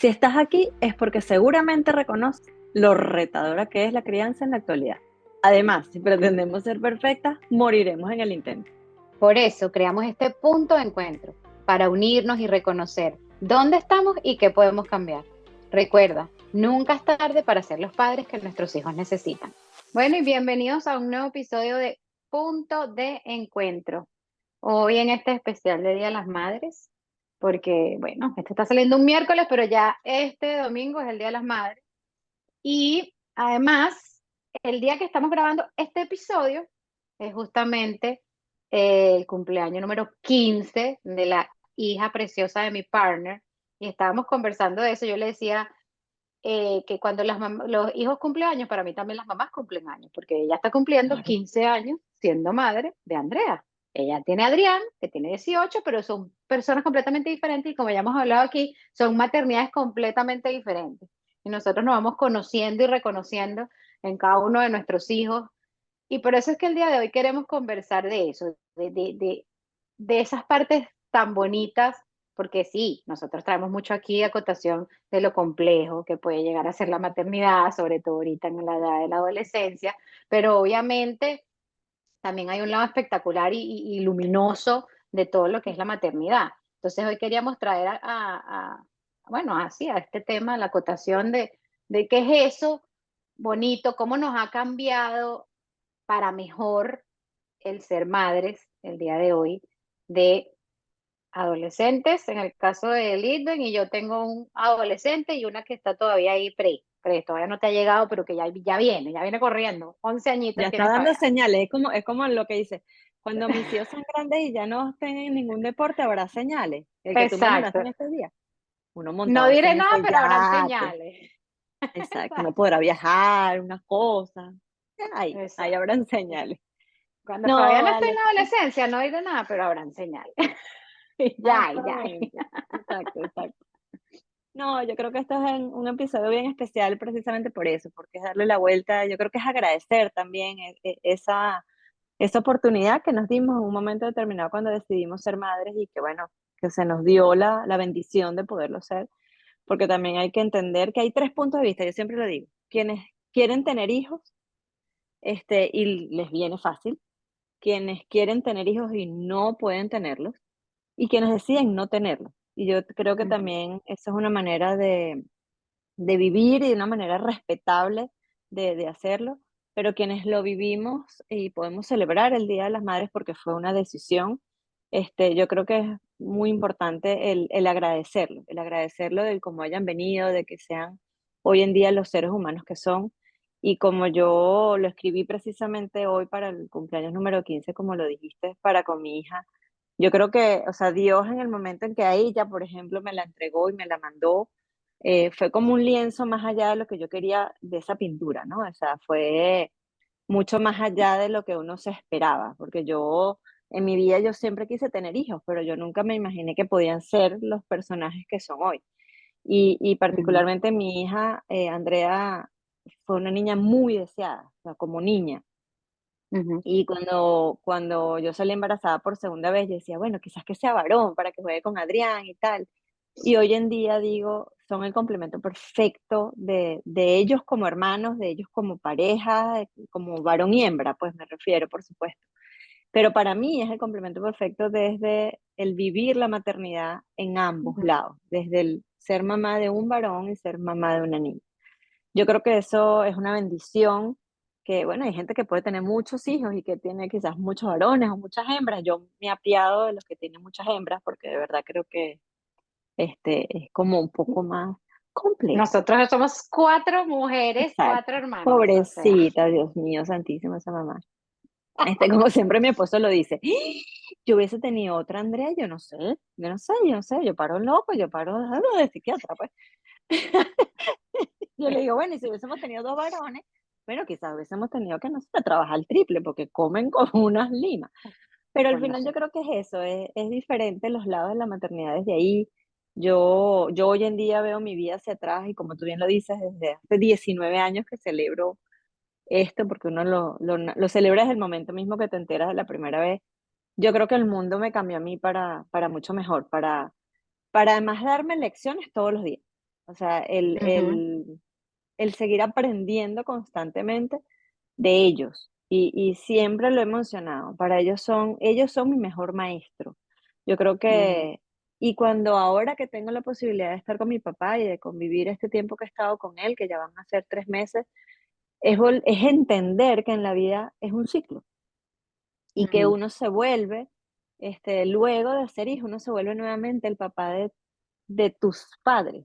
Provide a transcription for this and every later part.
Si estás aquí es porque seguramente reconoces lo retadora que es la crianza en la actualidad. Además, si pretendemos ser perfectas, moriremos en el intento. Por eso creamos este punto de encuentro, para unirnos y reconocer dónde estamos y qué podemos cambiar. Recuerda, nunca es tarde para ser los padres que nuestros hijos necesitan. Bueno, y bienvenidos a un nuevo episodio de Punto de Encuentro. Hoy en este especial de Día de las Madres, porque, bueno, este está saliendo un miércoles, pero ya este domingo es el Día de las Madres. Y además, el día que estamos grabando este episodio es justamente el cumpleaños número 15 de la hija preciosa de mi partner. Y estábamos conversando de eso. Yo le decía que cuando los hijos cumplen años, para mí también las mamás cumplen años, porque ella está cumpliendo Claro. 15 años siendo madre de Andrea. Ella tiene a Adrián, que tiene 18, pero son personas completamente diferentes y como ya hemos hablado aquí, son maternidades completamente diferentes. Y nosotros nos vamos conociendo y reconociendo en cada uno de nuestros hijos. Y por eso es que el día de hoy queremos conversar de eso, de esas partes tan bonitas, porque sí, nosotros traemos mucho aquí acotación de lo complejo que puede llegar a ser la maternidad, sobre todo ahorita en la edad de la adolescencia, pero obviamente también hay un lado espectacular y luminoso de todo lo que es la maternidad. Entonces hoy queríamos traer bueno, así, a este tema, la acotación de qué es eso bonito, cómo nos ha cambiado para mejor el ser madres el día de hoy de adolescentes, en el caso de Lidwen, y yo tengo un adolescente y una que está todavía ahí todavía no te ha llegado, pero que ya viene corriendo, 11 Ya añitos está tiene dando todavía. señales, es como lo que dice, cuando mis hijos sean grandes y ya no estén en ningún deporte, habrá señales. El que tú me mandaste en Exacto. este día. Uno No montado así diré en nada, ese pero habrán yate. señales. Exacto, no Exacto. podrá viajar, unas cosas. Ahí Exacto. habrán señales. Cuando No, Fabián esté en vale. la adolescencia, no diré nada, pero habrán señales. Ya. Exactamente. Exacto, exacto. No, yo creo que esto es un episodio bien especial precisamente por eso, porque es darle la vuelta, yo creo que es agradecer también esa oportunidad que nos dimos en un momento determinado cuando decidimos ser madres y que bueno, que se nos dio la bendición de poderlo ser, porque también hay que entender que hay tres puntos de vista, yo siempre lo digo, quienes quieren tener hijos, y les viene fácil, quienes quieren tener hijos y no pueden tenerlos, y quienes deciden no tenerlos. Y yo creo que Ujú, también esa es una manera de vivir y de una manera respetable de hacerlo, pero quienes lo vivimos y podemos celebrar el Día de las Madres porque fue una decisión, yo creo que es muy importante el agradecerlo del cómo hayan venido, de que sean hoy en día los seres humanos que son. Y como yo lo escribí precisamente hoy para el cumpleaños número 15 como lo dijiste, para con mi hija, yo creo que, o sea, Dios en el momento en que a ella, por ejemplo, me la entregó y me la mandó, fue como un lienzo más allá de lo que yo quería de esa pintura, ¿no? O sea, fue mucho más allá de lo que uno se esperaba, porque yo, en mi vida yo siempre quise tener hijos, pero yo nunca me imaginé que podían ser los personajes que son hoy. Y ujú, particularmente mi hija, Andrea, fue una niña muy deseada, o sea, como niña. ujú. Y cuando yo salí embarazada por segunda vez, yo decía, bueno, quizás que sea varón para que juegue con Adrián y tal. Y hoy en día digo, son el complemento perfecto de ellos como hermanos, de ellos como pareja, como varón y hembra, pues me refiero, por supuesto. Pero para mí es el complemento perfecto desde el vivir la maternidad en ambos Ujú. lados, desde el ser mamá de un varón y ser mamá de una niña. Yo creo que eso es una bendición, que bueno, hay gente que puede tener muchos hijos y que tiene quizás muchos varones o muchas hembras. Yo me apiado de los que tienen muchas hembras porque de verdad creo que es como un poco más complejo. Nosotros somos cuatro mujeres, cuatro Exacto. hermanas, o sea. Pobrecita, Dios mío, santísima esa mamá. Como siempre mi esposo lo dice, "¡Ah! Yo hubiese tenido otra Andrea, yo no sé, yo paro loco, yo paro de psiquiatra, pues. Yo le digo, bueno, y si hubiésemos tenido dos varones, bueno, quizás hubiésemos tenido que, no sé, trabajar el triple, porque comen como unas limas. Pero al Bueno, final sí. yo creo que es eso, es diferente los lados de la maternidad desde ahí. Yo hoy en día veo mi vida hacia atrás y como tú bien lo dices, desde hace 19 años que celebro esto, porque uno lo celebra desde el momento mismo que te enteras de la primera vez. Yo creo que el mundo me cambió a mí para mucho mejor, para además darme lecciones todos los días. O sea, Ujú, el seguir aprendiendo constantemente de ellos. Y siempre lo he mencionado, para ellos son mi mejor maestro. Yo creo ujú. que, y cuando ahora que tengo la posibilidad de estar con mi papá y de convivir este tiempo que he estado con él, que ya van a ser 3 meses, es entender que en la vida es un ciclo y que Ujú. uno se vuelve, luego de ser hijo, uno se vuelve nuevamente el papá de tus padres.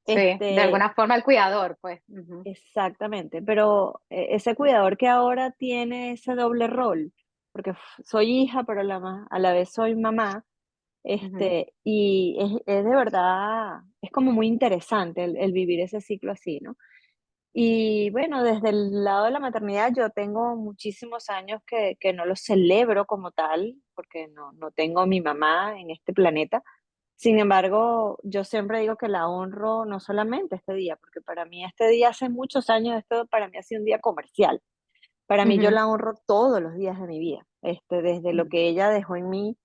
Sí, de Este, alguna forma el cuidador, pues. Ujú, Exactamente, pero ese cuidador que ahora tiene ese doble rol, porque soy hija, pero a la vez soy mamá, ujú. y es de verdad, es como muy interesante el vivir ese ciclo así, ¿no? Y bueno, desde el lado de la maternidad, yo tengo muchísimos años que no lo celebro como tal, porque no tengo a mi mamá en este planeta. Sin embargo, yo siempre digo que la honro no solamente este día, porque para mí este día hace muchos años, esto para mí ha sido un día comercial. Para mí yo Ujú, la honro todos los días de mi vida, desde lo ujú. que ella dejó en mí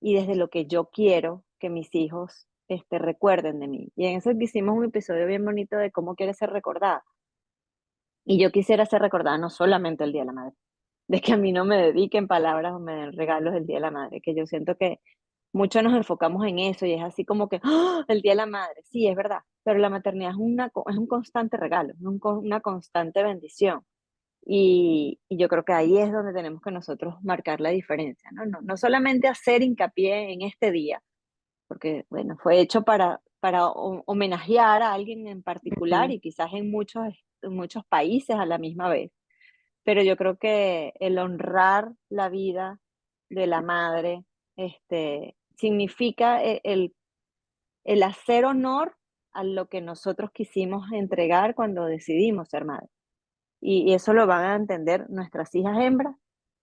y desde lo que yo quiero que mis hijos recuerden de mí. Y en eso hicimos un episodio bien bonito de cómo quiere ser recordada. Y yo quisiera ser recordada no solamente el Día de la Madre, de que a mí no me dediquen palabras o me den regalos el Día de la Madre, que yo siento que muchos nos enfocamos en eso y es así como que ¡ah! El Día de la Madre, sí, es verdad, pero la maternidad es un constante regalo, es una constante bendición. Y yo creo que ahí es donde tenemos que nosotros marcar la diferencia, ¿no? No solamente hacer hincapié en este día, porque, bueno, fue hecho para homenajear a alguien en particular Ujú. y quizás en muchos países a la misma vez, pero yo creo que el honrar la vida de la madre, significa el hacer honor a lo que nosotros quisimos entregar cuando decidimos ser madres. Y eso lo van a entender nuestras hijas hembras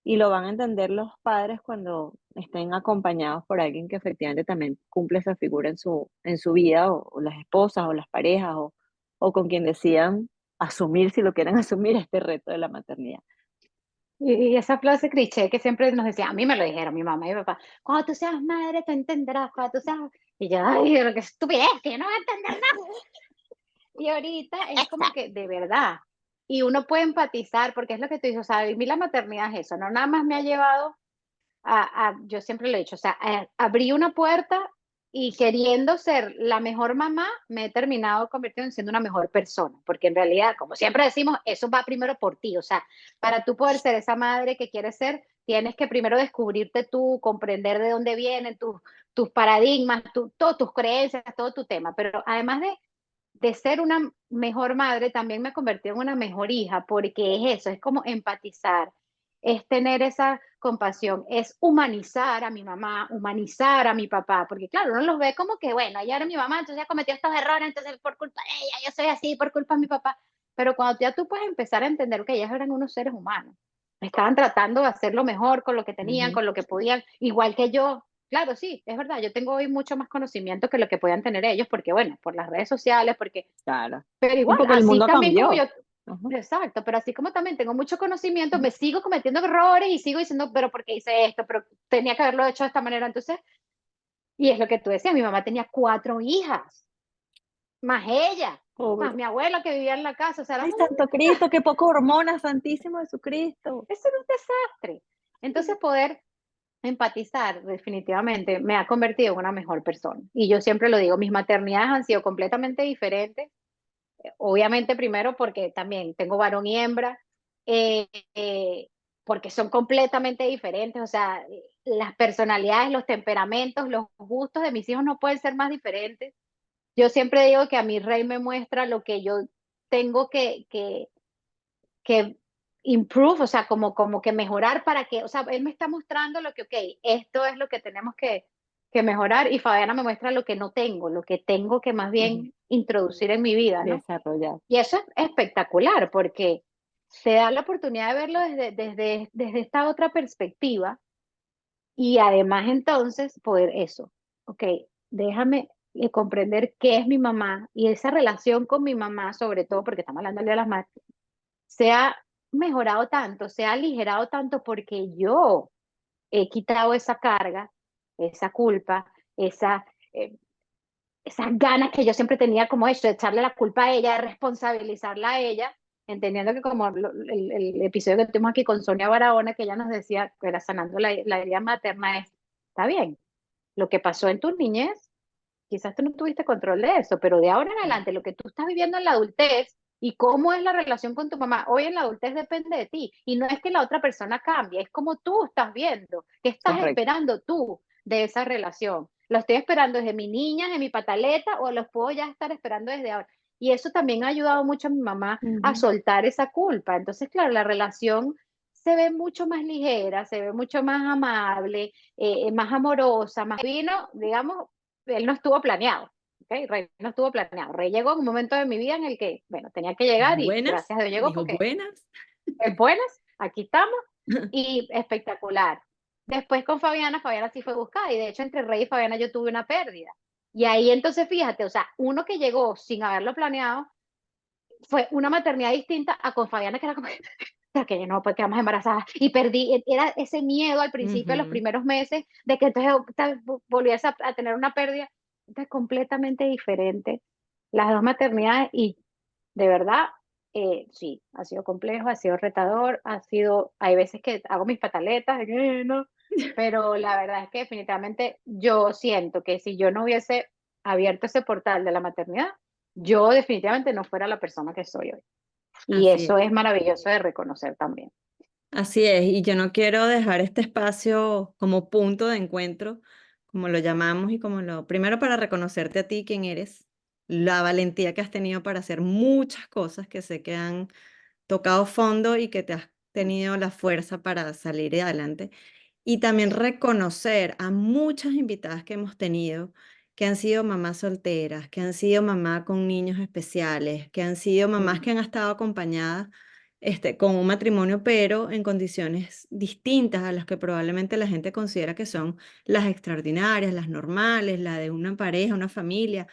y lo van a entender los padres cuando estén acompañados por alguien que efectivamente también cumple esa figura en su vida, o las esposas, o las parejas, o con quien decidan asumir, si lo quieren asumir, este reto de la maternidad. Y esa frase cliché que siempre nos decía, a mí me lo dijeron mi mamá y mi papá, cuando tú seas madre, tú entenderás, cuando tú seas... Y yo, ay, pero qué estupidez, que yo no voy a entender nada. Y ahorita es como que de verdad. Y uno puede empatizar, porque es lo que tú dices, o sea, vivir la maternidad es eso, no nada más me ha llevado yo siempre lo he dicho, o sea, abrí una puerta y queriendo ser la mejor mamá, me he terminado convirtiendo en siendo una mejor persona, porque en realidad, como siempre decimos, eso va primero por ti, o sea, para tú poder ser esa madre que quieres ser, tienes que primero descubrirte tú, comprender de dónde vienen tus paradigmas, todas tus creencias, todo tu tema, pero además de ser una mejor madre, también me convertí en una mejor hija, porque es eso, es como empatizar, es tener esa compasión, es humanizar a mi mamá, humanizar a mi papá, porque claro, uno los ve como que, bueno, ella era mi mamá, entonces ya cometió estos errores, entonces por culpa de ella, yo soy así, por culpa de mi papá, pero cuando ya tú puedes empezar a entender que ellas eran unos seres humanos, estaban tratando de hacer lo mejor con lo que tenían, Ujú, con lo que podían, igual que yo. Claro, sí, es verdad, yo tengo hoy mucho más conocimiento que lo que podían tener ellos, porque bueno, por las redes sociales, porque claro. pero Y igual, porque el así mundo también como cambió. yo, Ujú, exacto, pero así como también tengo mucho conocimiento, ujú. me sigo cometiendo errores y sigo diciendo, pero ¿por qué hice esto? Pero tenía que haberlo hecho de esta manera. Entonces, y es lo que tú decías, mi mamá tenía 4 hijas, más ella, más Pobre. mi abuela que vivía en la casa, o sea, Ay, éramos Santo Cristo, qué poco hormonas, Santísimo Jesucristo. eso era un desastre. Entonces, poder empatizar definitivamente me ha convertido en una mejor persona. Y yo siempre lo digo, mis maternidades han sido completamente diferentes. Obviamente, primero porque también tengo varón y hembra, eh, eh, porque son completamente diferentes, o sea, las personalidades, los temperamentos, los gustos de mis hijos no pueden ser más diferentes. Yo siempre digo que a mi rey me muestra lo que yo tengo que improve, o sea, como que mejorar para que, o sea, él me está mostrando lo que, ok, esto es lo que tenemos que mejorar y Fabiana me muestra lo que no tengo, lo que tengo que más Ujú. bien introducir en mi vida, ¿no? Desarrollar. Y eso es espectacular porque te da la oportunidad de verlo desde esta otra perspectiva y además entonces poder eso, ok, déjame comprender qué es mi mamá y esa relación con mi mamá, sobre todo porque estamos hablando de las madres, se ha mejorado tanto, se ha aligerado tanto porque yo he quitado esa carga, esa culpa, esa, eh, esas ganas que yo siempre tenía como eso, de echarle la culpa a ella, de responsabilizarla a ella, entendiendo que como el episodio que tuvimos aquí con Sonia Barahona, que ella nos decía, que era sanando la herida materna, es, está bien, lo que pasó en tu niñez, quizás tú no tuviste control de eso, pero de ahora en adelante, lo que tú estás viviendo en la adultez y cómo es la relación con tu mamá, hoy en la adultez depende de ti. Y no es que la otra persona cambie, es como tú estás viendo, qué estás Correcto. esperando tú de esa relación. ¿Lo estoy esperando desde mi niña, desde mi pataleta, o los puedo ya estar esperando desde ahora? Y eso también ha ayudado mucho a mi mamá a Ujú. soltar esa culpa. Entonces, claro, la relación se ve mucho más ligera, se ve mucho más amable, más amorosa, más vino, digamos, él no estuvo planeado. ¿Okay? Rey no estuvo planeado. Rey llegó en un momento de mi vida en el que, bueno, tenía que llegar y Buenas, gracias a Dios llegó dijo porque buenas. es buenas, aquí estamos y espectacular. Después con Fabiana, Fabiana sí fue buscada y de hecho entre Rey y Fabiana yo tuve una pérdida. Y ahí entonces fíjate, o sea, uno que llegó sin haberlo planeado fue una maternidad distinta a con Fabiana que era como, que yo no, pues quedamos embarazadas y perdí, era ese miedo al principio, los Ujú. primeros meses, de que entonces volviese a tener una pérdida. Entonces, completamente diferente las dos maternidades y de verdad, sí, ha sido complejo, ha sido retador, ha sido, hay veces que hago mis pataletas, no, pero la verdad es que definitivamente yo siento que si yo no hubiese abierto ese portal de la maternidad, yo definitivamente no fuera la persona que soy hoy. Y Así eso es. es maravilloso de reconocer también. Así es, y yo no quiero dejar este espacio como punto de encuentro, como lo llamamos, y como lo, primero para reconocerte a ti quién eres, la valentía que has tenido para hacer muchas cosas que sé que han tocado fondo y que te has tenido la fuerza para salir adelante. Y también reconocer a muchas invitadas que hemos tenido, que han sido mamás solteras, que han sido mamás con niños especiales, que han sido mamás Mm, que han estado acompañadas con un matrimonio, pero en condiciones distintas a las que probablemente la gente considera que son las extraordinarias, las normales, la de una pareja, una familia.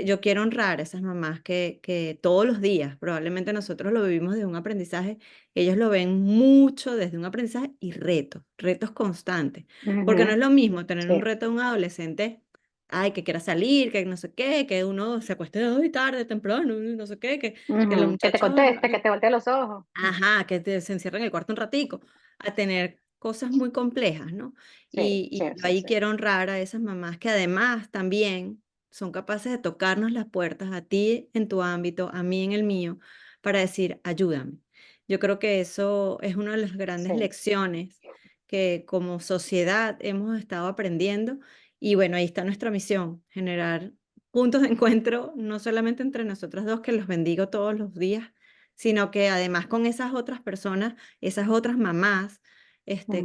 Yo quiero honrar a esas mamás que todos los días, probablemente nosotros lo vivimos de un aprendizaje, ellos lo ven mucho desde un aprendizaje y retos, retos constantes, porque no ujú, es lo mismo tener un sí. reto de un adolescente, ay, que quiera salir, que no sé qué, que uno se acueste hoy tarde, temprano, no sé qué, que los Ujú, que te muchachos, conteste, que te voltee los ojos. ajá, se encierra en el cuarto un ratico, a tener cosas muy complejas, ¿no? Sí, Y sí, yo sí, ahí sí. quiero honrar a esas mamás que además también son capaces de tocarnos las puertas a ti en tu ámbito, a mí en el mío, para decir, ayúdame. Yo creo que eso es una de las grandes Sí. lecciones que como sociedad hemos estado aprendiendo. Y bueno, ahí está nuestra misión, generar puntos de encuentro, no solamente entre nosotras dos, que los bendigo todos los días, sino que además con esas otras personas, esas otras mamás,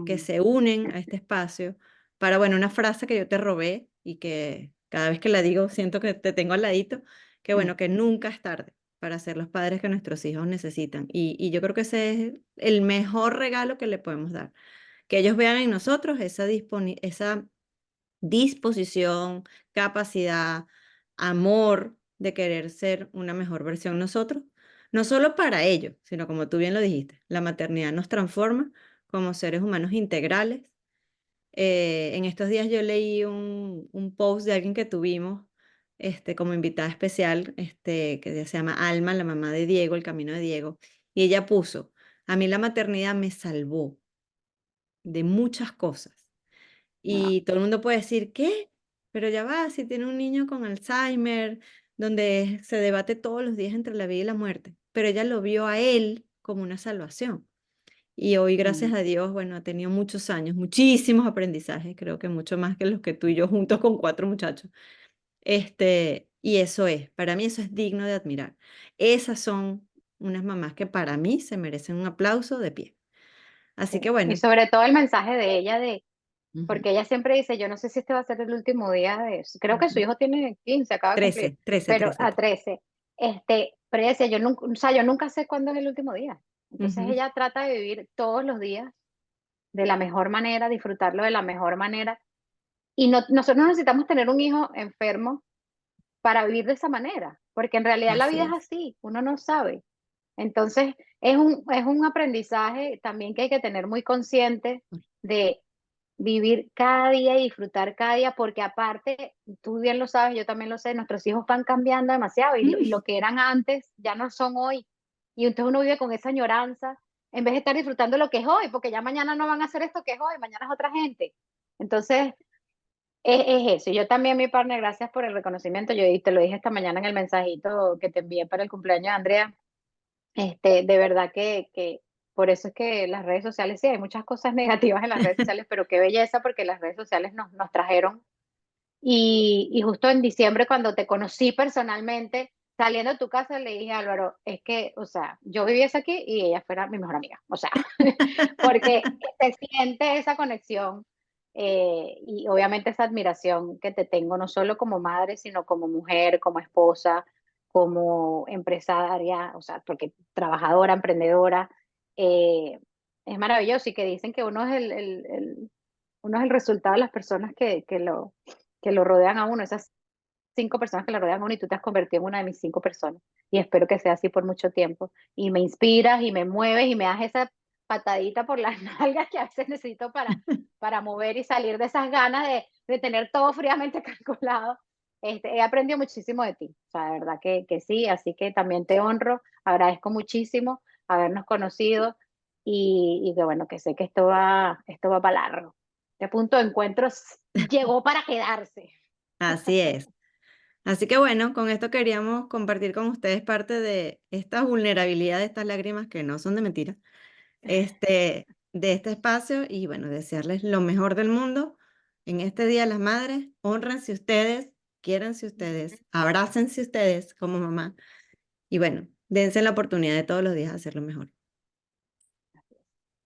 que Mm, se unen a este espacio para, bueno, una frase que yo te robé y que cada vez que la digo siento que te tengo al ladito, que mm, bueno, que nunca es tarde para ser los padres que nuestros hijos necesitan. Y yo creo que ese es el mejor regalo que le podemos dar, que ellos vean en nosotros esa disposición, capacidad, amor de querer ser una mejor versión nosotros, no solo para ellos, sino como tú bien lo dijiste, la maternidad nos transforma como seres humanos integrales. En estos días yo leí un post de alguien que tuvimos como invitada especial, que se llama Alma, la mamá de Diego, el camino de Diego, y ella puso, a mí la maternidad me salvó de muchas cosas. no, Y todo el mundo puede decir, ¿qué? Pero ya va, si tiene un niño con Alzheimer, donde se debate todos los días entre la vida y la muerte. Pero ella lo vio a él como una salvación. Y hoy, gracias mm, a Dios, bueno, ha tenido muchos años, muchísimos aprendizajes, creo que mucho más que los que tú y yo juntos con cuatro muchachos. Y eso es, para mí eso es digno de admirar. Esas son unas mamás que para mí se merecen un aplauso de pie. sí. Así que Y bueno. sobre todo el mensaje de ella Ujú, porque ella siempre dice, yo no sé si este va a ser el último día de eso. Creo que su ujú. hijo tiene 15, acaba de cumplir, 13, 13, pero 13. a 13. Pero ella decía, yo nunca, o sea, yo nunca sé cuándo es el último día. Entonces Ujú. ella trata de vivir todos los días de la mejor manera, disfrutarlo de la mejor manera. Y no, nosotros no necesitamos tener un hijo enfermo para vivir de esa manera, porque en realidad la Así vida es es. así, uno no sabe. Entonces, es un aprendizaje también que hay que tener muy consciente de vivir cada día y disfrutar cada día, porque aparte, tú bien lo sabes, yo también lo sé, nuestros hijos van cambiando demasiado y lo que eran antes ya no son hoy. Y entonces uno vive con esa añoranza en vez de estar disfrutando lo que es hoy, porque ya mañana no van a hacer esto que es hoy, mañana es otra gente. Entonces, es eso. Yo también, mi partner, gracias por el reconocimiento. Yo te lo dije esta mañana en el mensajito que te envié para el cumpleaños de Andrea. De verdad que por eso es que las redes sociales, sí, hay muchas cosas negativas en las redes sociales, pero qué belleza porque las redes sociales nos trajeron. Y justo en diciembre, cuando te conocí personalmente, saliendo de tu casa, le dije a Álvaro, es que, o sea, yo viviese aquí y ella fuera mi mejor amiga. O sea, porque se siente esa conexión y obviamente esa admiración que te tengo, no solo como madre, sino como mujer, como esposa, como empresaria, o sea, porque trabajadora, emprendedora. eh, es maravilloso y que dicen que uno es uno es el resultado de las personas que lo rodean a uno, esas 5 personas que lo rodean a uno y tú te has convertido en una de mis 5 personas. Y espero que sea así por mucho tiempo. Y me inspiras y me mueves y me das esa patadita por las nalgas que a veces necesito para mover y salir de esas ganas de tener todo fríamente calculado. He aprendido muchísimo de ti, o sea, de verdad que sí, así que también te honro, agradezco muchísimo habernos conocido y que bueno, que sé que esto va para largo. Este punto de encuentros llegó para quedarse. Así es. Así que bueno, con esto queríamos compartir con ustedes parte de esta vulnerabilidad, de estas lágrimas que no son de mentira, de este espacio y bueno, desearles lo mejor del mundo en este Día de las Madres. Hónrense ustedes, quiéranse ustedes, abrácense ustedes como mamá y bueno, dense la oportunidad de todos los días hacerlo mejor.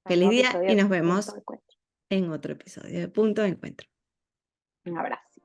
Un Feliz nuevo día episodio y de nos Punto vemos de Encuentro. en otro episodio de Punto de Encuentro. Un abrazo.